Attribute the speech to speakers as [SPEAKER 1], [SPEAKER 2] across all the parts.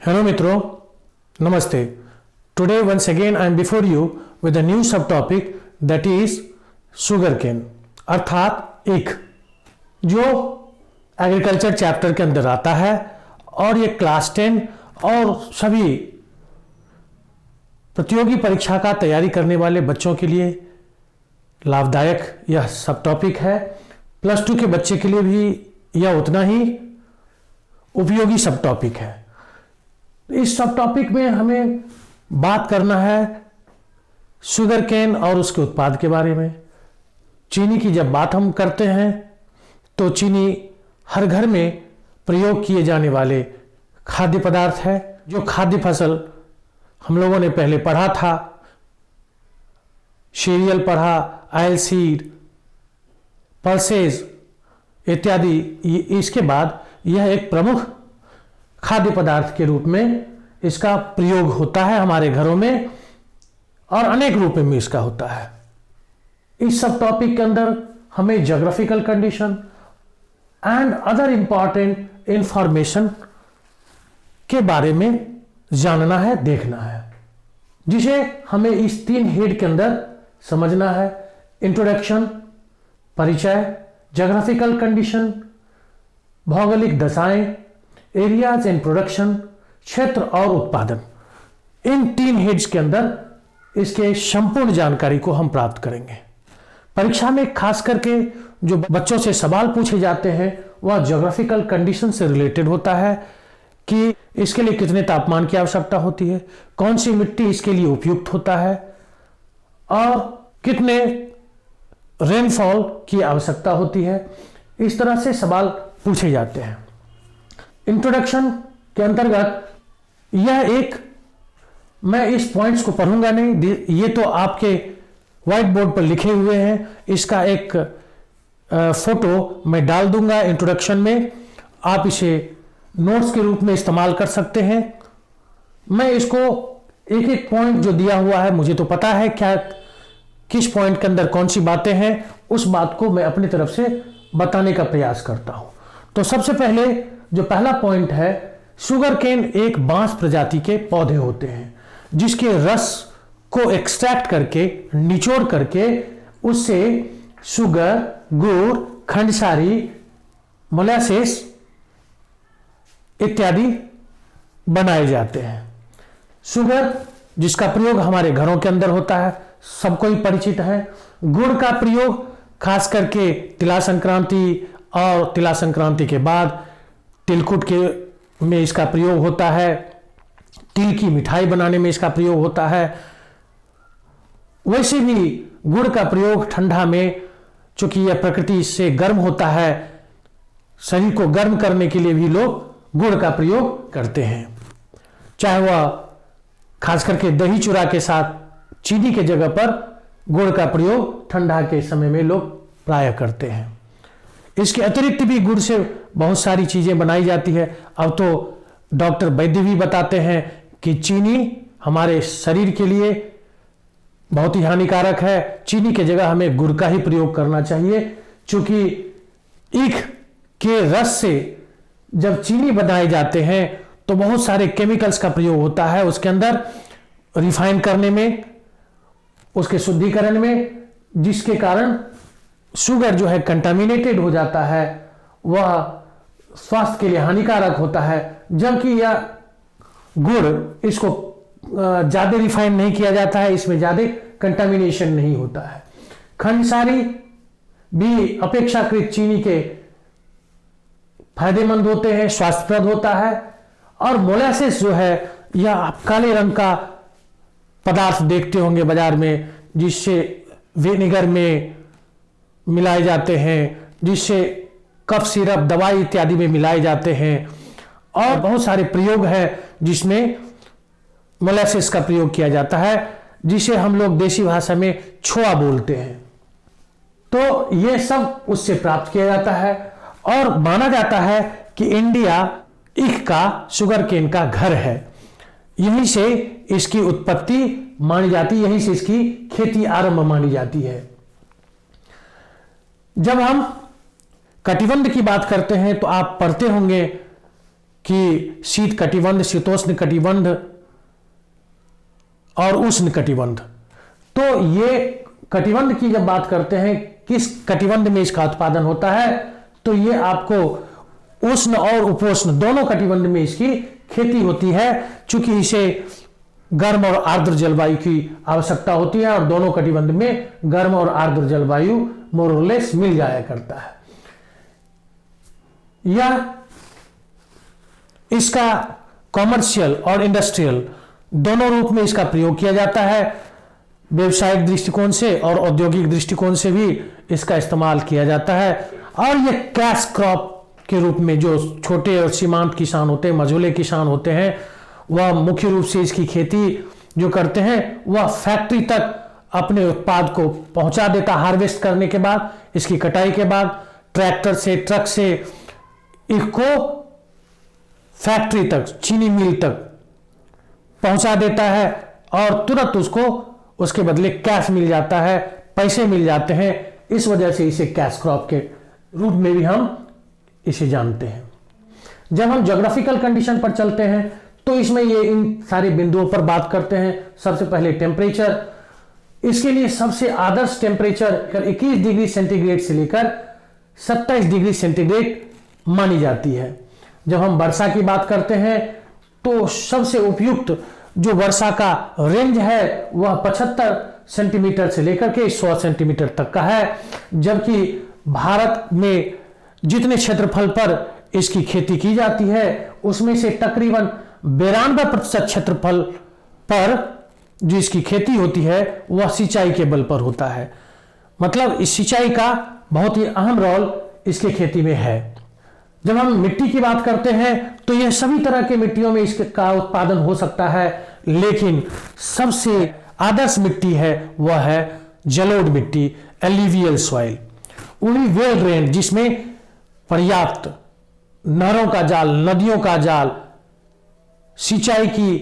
[SPEAKER 1] Hello मित्रों, नमस्ते. Today once again I am before you with a new subtopic that is sugarcane, अर्थात ईख, जो एग्रीकल्चर चैप्टर के अंदर आता है और ये क्लास 10 और सभी प्रतियोगी परीक्षा का तैयारी करने वाले बच्चों के लिए लाभदायक यह सब टॉपिक है. प्लस 2 के बच्चे के लिए भी यह उतना ही उपयोगी सब टॉपिक है. इस सब टॉपिक में हमें बात करना है शुगर केन और उसके उत्पाद के बारे में. चीनी की जब बात हम करते हैं तो चीनी हर घर में प्रयोग किए जाने वाले खाद्य पदार्थ है. जो खाद्य फसल हम लोगों ने पहले पढ़ा था, सीरियल पढ़ा, ऑयल सीड, पल्सेस इत्यादि, इसके बाद यह एक प्रमुख खाद्य पदार्थ के रूप में इसका प्रयोग होता है हमारे घरों में और अनेक रूपों में इसका होता है. इस सब टॉपिक के अंदर हमें geographical condition and other important information के बारे में जानना है, देखना है, जिसे हमें इस 3 हेड के अंदर समझना है. इंट्रोडक्शन, परिचय, ज्योग्राफिकल कंडीशन, भौगोलिक दशाएं, एरियाज एंड प्रोडक्शन, क्षेत्र और उत्पादन. इन 3 हेड्स के अंदर इसके संपूर्ण जानकारी को हम प्राप्त करेंगे. परीक्षा में खास करके जो बच्चों से सवाल पूछे जाते हैं वह ज्योग्राफिकल कंडीशन से रिलेटेड होता है कि इसके लिए कितने तापमान की आवश्यकता होती है, कौन सी मिट्टी इसके लिए उपयुक्त होता है और कितने रेनफॉल की आवश्यकता होती है. इस तरह से सवाल पूछे जाते हैं. इंट्रोडक्शन के अंतर्गत मैं इस पॉइंट्स को पढ़ूंगा नहीं, ये तो आपके व्हाइट बोर्ड पर लिखे हुए हैं. इसका एक फोटो मैं डाल दूंगा इंट्रोडक्शन में, आप इसे नोट्स के रूप में इस्तेमाल कर सकते हैं. मैं इसको एक एक पॉइंट जो दिया हुआ है, मुझे तो पता है क्या किस पॉइंट के अंदर कौन सी बातें हैं, उस बात को मैं अपनी तरफ से बताने का प्रयास करता हूं. तो सबसे पहले जो पहला पॉइंट है, शुगर केन एक बांस प्रजाति के पौधे होते हैं जिसके रस को एक्सट्रैक्ट करके, निचोड़ करके उससे शुगर, गुड़, खंडसारी, मोलासेस इत्यादि बनाए जाते हैं. शुगर जिसका प्रयोग हमारे घरों के अंदर होता है, सबको ही परिचित है. गुड़ का प्रयोग खास करके तिला संक्रांति और तिला संक्रांति के बाद तिलकुट के में इसका प्रयोग होता है. तिल की मिठाई बनाने में इसका प्रयोग होता है. वैसे भी गुड़ का प्रयोग ठंडा में, चूंकि यह प्रकृति से गर्म होता है, शरीर को गर्म करने के लिए भी लोग गुड़ का प्रयोग करते हैं. चाहे वह खास करके दही चूड़ा के साथ चीनी के जगह पर गुड़ का प्रयोग ठंडा के समय में लोग प्राय करते हैं. इसके अतिरिक्त भी गुड़ से बहुत सारी चीजें बनाई जाती है. अब तो डॉक्टर वैद्य भी बताते हैं कि चीनी हमारे शरीर के लिए बहुत ही हानिकारक है. चीनी के जगह हमें गुड़ का ही प्रयोग करना चाहिए, क्योंकि ईख के रस से जब चीनी बनाए जाते हैं तो बहुत सारे केमिकल्स का प्रयोग होता है उसके अंदर, रिफाइन करने में, उसके शुद्धिकरण में, जिसके कारण शुगर जो है कंटामिनेटेड हो जाता है, वह स्वास्थ्य के लिए हानिकारक होता है. जबकि यह गुड़, इसको ज्यादा रिफाइन नहीं किया जाता है, इसमें ज्यादा कंटामिनेशन नहीं होता है. खंडसारी भी अपेक्षाकृत चीनी के फायदेमंद होते हैं, स्वास्थ्यप्रद होता है. और मोलासेस जो है, यह आप काले रंग का पदार्थ देखते होंगे बाजार में, जिससे विनेगर में मिलाए जाते हैं, जिससे कफ सिरप, दवाई इत्यादि में मिलाए जाते हैं. और बहुत सारे प्रयोग हैं जिसमें मोलासेस का प्रयोग किया जाता है, जिसे हम लोग देसी भाषा में छोआ बोलते हैं. तो यह सब उससे प्राप्त किया जाता है और माना जाता है कि इंडिया ईख का, शुगर केन का घर है. यहीं से इसकी उत्पत्ति मानी जाती, यहीं से इसकी खेती आरंभ मानी जाती है. जब हम कटिबंध की बात करते हैं तो आप पढ़ते होंगे कि शीत कटिबंध, शीतोष्ण कटिबंध और उष्ण कटिबंध। तो ये कटिबंध की जब बात करते हैं, किस कटिबंध में इसका उत्पादन होता है, तो ये आपको उष्ण और उपोष्ण दोनों कटिबंध में इसकी खेती होती है, चूंकि इसे गर्म और आर्द्र जलवायु की आवश्यकता होती है और दोनों कटिबंध में गर्म और आर्द्र जलवायु मोर और लेस मिल जाया करता है। यह इसका कॉमर्शियल और इंडस्ट्रियल दोनों रूप में इसका प्रयोग किया जाता है। व्यवसायिक दृष्टिकोण से और औद्योगिक दृष्टिकोण से भी इसका इस्तेमाल किया जाता है। और यह कैश क्रॉप के रूप में जो छोटे और सीमांत किसान होते हैं, मझोले किसान होते हैं, वह मुख्य रूप से इसकी खेती जो करते हैं वह फैक्ट्री तक अपने उत्पाद को पहुंचा देता। हार्वेस्ट करने के बाद, इसकी कटाई के बाद ट्रैक्टर से, ट्रक से इसको फैक्ट्री तक, चीनी मिल तक पहुंचा देता है और तुरंत उसको उसके बदले कैश मिल जाता है, पैसे मिल जाते हैं। इस वजह से इसे कैश क्रॉप के रूप में भी हम इसे जानते हैं। जब हम ज्योग्राफिकल कंडीशन पर चलते हैं तो इसमें ये इन सारे बिंदुओं पर बात करते हैं। सबसे पहले टेम्परेचर, इसके लिए सबसे आदर्श टेम्परेचर 21 डिग्री सेंटीग्रेड से लेकर 27 डिग्री सेंटीग्रेड मानी जाती है। जब हम वर्षा की बात करते हैं तो सबसे उपयुक्त जो वर्षा का रेंज है वह 75 सेंटीमीटर से लेकर के 100 सेंटीमीटर तक का है, जबकि भारत में जितने क्षेत्रफल पर इसकी खेती की जाती है उसमें से तकरीबन 92% क्षेत्रफल पर जो इसकी खेती होती है वह सिंचाई के बल पर होता है। मतलब इस सिंचाई का बहुत ही अहम रोल इसके खेती में है। जब हम मिट्टी की बात करते हैं तो यह सभी तरह के मिट्टियों में इसका उत्पादन हो सकता है, लेकिन सबसे आदर्श मिट्टी है वह है जलोढ़ मिट्टी, एल्यूवियल सॉइल। वही वेल ड्रेन, जिसमें पर्याप्त नहरों का जाल, नदियों का जाल, सिंचाई की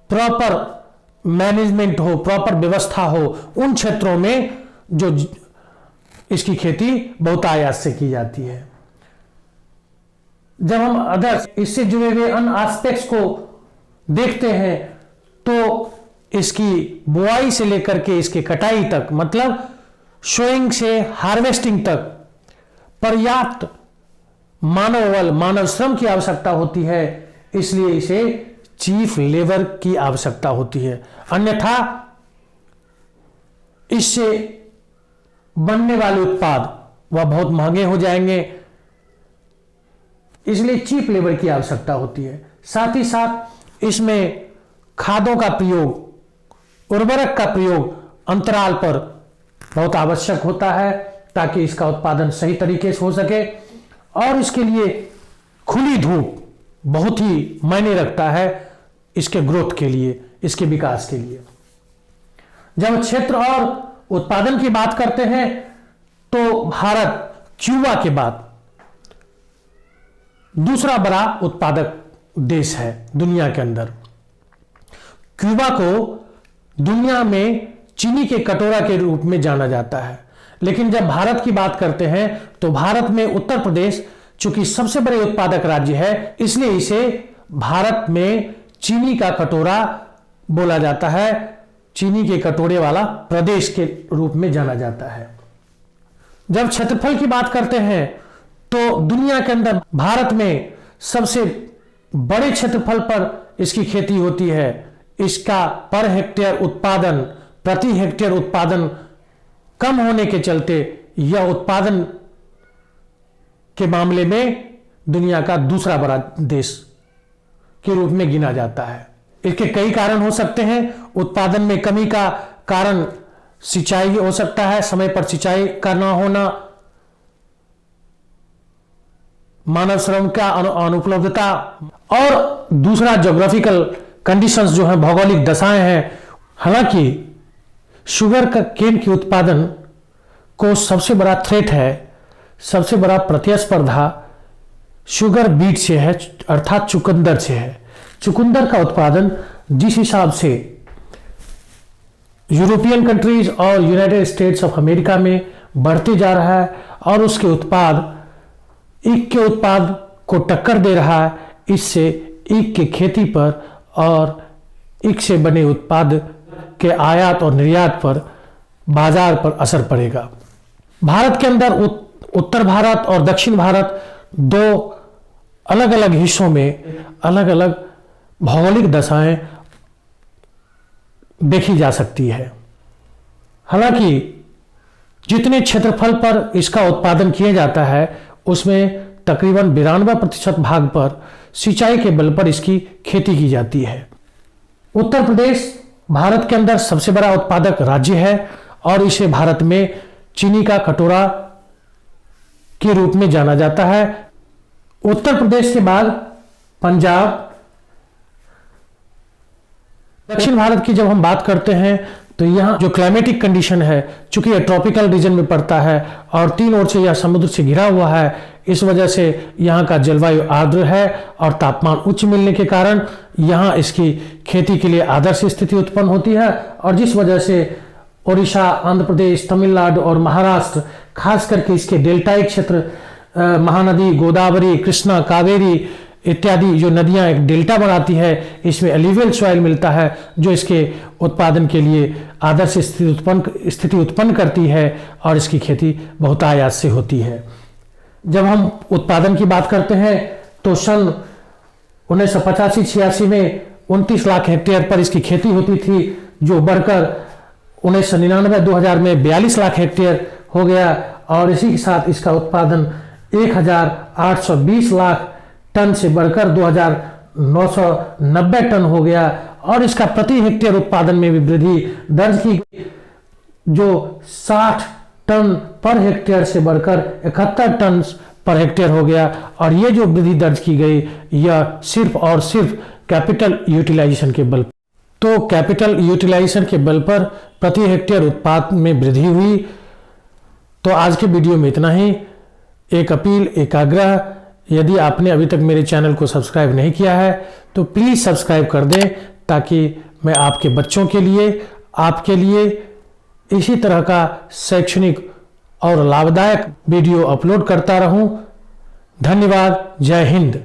[SPEAKER 1] प्रॉपर मैनेजमेंट हो, प्रॉपर व्यवस्था हो, उन क्षेत्रों में जो इसकी खेती बहुत आयास से की जाती है। जब हम अदर इससे जुड़े हुए अन्य एस्पेक्ट्स को देखते हैं तो इसकी बुआई से लेकर के इसके कटाई तक, मतलब सोइंग से हार्वेस्टिंग तक पर्याप्त मानव बल, मानव श्रम की आवश्यकता होती है। इसलिए इसे चीफ लेबर की आवश्यकता होती है, अन्यथा इससे बनने वाले उत्पाद वह बहुत महंगे हो जाएंगे। इसलिए चीप लेबर की आवश्यकता होती है। साथ ही साथ इसमें खादों का प्रयोग, उर्वरक का प्रयोग अंतराल पर बहुत आवश्यक होता है ताकि इसका उत्पादन सही तरीके से हो सके। और इसके लिए खुली धूप बहुत ही मायने रखता है इसके ग्रोथ के लिए, इसके विकास के लिए। जब क्षेत्र और उत्पादन की बात करते हैं तो भारत क्यूबा के बाद दूसरा बड़ा उत्पादक देश है दुनिया के अंदर। क्यूबा को दुनिया में चीनी के कटोरा के रूप में जाना जाता है, लेकिन जब भारत की बात करते हैं तो भारत में उत्तर प्रदेश चूंकि सबसे बड़े उत्पादक राज्य है, इसलिए इसे भारत में चीनी का कटोरा बोला जाता है, चीनी के कटोरे वाला प्रदेश के रूप में जाना जाता है। जब क्षेत्रफल की बात करते हैं तो दुनिया के अंदर भारत में सबसे बड़े क्षेत्रफल पर इसकी खेती होती है। इसका पर हेक्टेयर उत्पादन, प्रति हेक्टेयर उत्पादन कम होने के चलते यह उत्पादन के मामले में दुनिया का दूसरा बड़ा देश के रूप में गिना जाता है। इसके कई कारण हो सकते हैं। उत्पादन में कमी का कारण सिंचाई हो सकता है, समय पर सिंचाई का ना होना, मानव श्रम का अनुपलब्धता, और दूसरा ज्योग्राफिकल कंडीशंस जो हैं, भौगोलिक दशाएं हैं। हालांकि शुगर का केन के उत्पादन को सबसे बड़ा थ्रेट है, सबसे बड़ा प्रतिस्पर्धा शुगर बीट से है, अर्थात चुकंदर से है। चुकंदर का उत्पादन जिस हिसाब से यूरोपियन कंट्रीज और यूनाइटेड स्टेट्स ऑफ अमेरिका में बढ़ते जा रहा है और उसके उत्पाद ईख के उत्पाद को टक्कर दे रहा है, इससे ईख की खेती पर और ईख से बने उत्पाद के आयात और निर्यात पर, बाजार पर असर पड़ेगा। भारत के अंदर उत्तर भारत और दक्षिण भारत दो अलग अलग हिस्सों में अलग अलग भौगोलिक दशाएं देखी जा सकती है। हालांकि जितने क्षेत्रफल पर इसका उत्पादन किया जाता है उसमें तकरीबन 92% भाग पर सिंचाई के बल पर इसकी खेती की जाती है। उत्तर प्रदेश भारत के अंदर सबसे बड़ा उत्पादक राज्य है और इसे भारत में चीनी का कटोरा के रूप में जाना जाता है। उत्तर प्रदेश के बाद पंजाब। दक्षिण भारत की जब हम बात करते हैं तो यहाँ जो क्लाइमेटिक कंडीशन है, चूंकि यह ट्रॉपिकल रीजन में पड़ता है और तीन ओर से यह समुद्र से घिरा हुआ है, इस वजह से यहाँ का जलवायु आर्द्र है और तापमान उच्च मिलने के कारण यहाँ इसकी खेती के लिए आदर्श स्थिति उत्पन्न होती है। और जिस वजह से ओडिशा, आंध्र प्रदेश, तमिलनाडु और महाराष्ट्र, खास करके इसके डेल्टाई क्षेत्र, महानदी गोदावरी, कृष्णा, कावेरी इत्यादि जो नदियां एक डेल्टा बनाती है, इसमें एल्यूवियल सॉइल मिलता है जो इसके उत्पादन के लिए आदर्श स्थिति उत्पन्न करती है और इसकी खेती बहुतायात से होती है। जब हम उत्पादन की बात करते हैं तो सन 1985-86 में 29 लाख हेक्टेयर पर इसकी खेती होती थी, जो बढ़कर 1999-2000 में 42 लाख हेक्टेयर हो गया और इसी के साथ इसका उत्पादन 1820 लाख टन से बढ़कर 2990 टन हो गया और इसका प्रति हेक्टेयर उत्पादन में भी वृद्धि दर्ज की, जो 60 टन पर हेक्टेयर से बढ़कर 71 टन पर हेक्टेयर हो गया। और ये जो वृद्धि दर्ज की गई यह सिर्फ और सिर्फ कैपिटल यूटिलाइजेशन के बल। तो कैपिटल यूटिलाइजेशन के बल पर प्रति हेक्टेयर उत्पादन में वृद्धि हुई। तो आज के वीडियो में इतना ही। एक अपील, एक आग्रह, यदि आपने अभी तक मेरे चैनल को सब्सक्राइब नहीं किया है तो प्लीज़ सब्सक्राइब कर दें, ताकि मैं आपके बच्चों के लिए, आपके लिए इसी तरह का शैक्षणिक और लाभदायक वीडियो अपलोड करता रहूं। धन्यवाद। जय हिंद।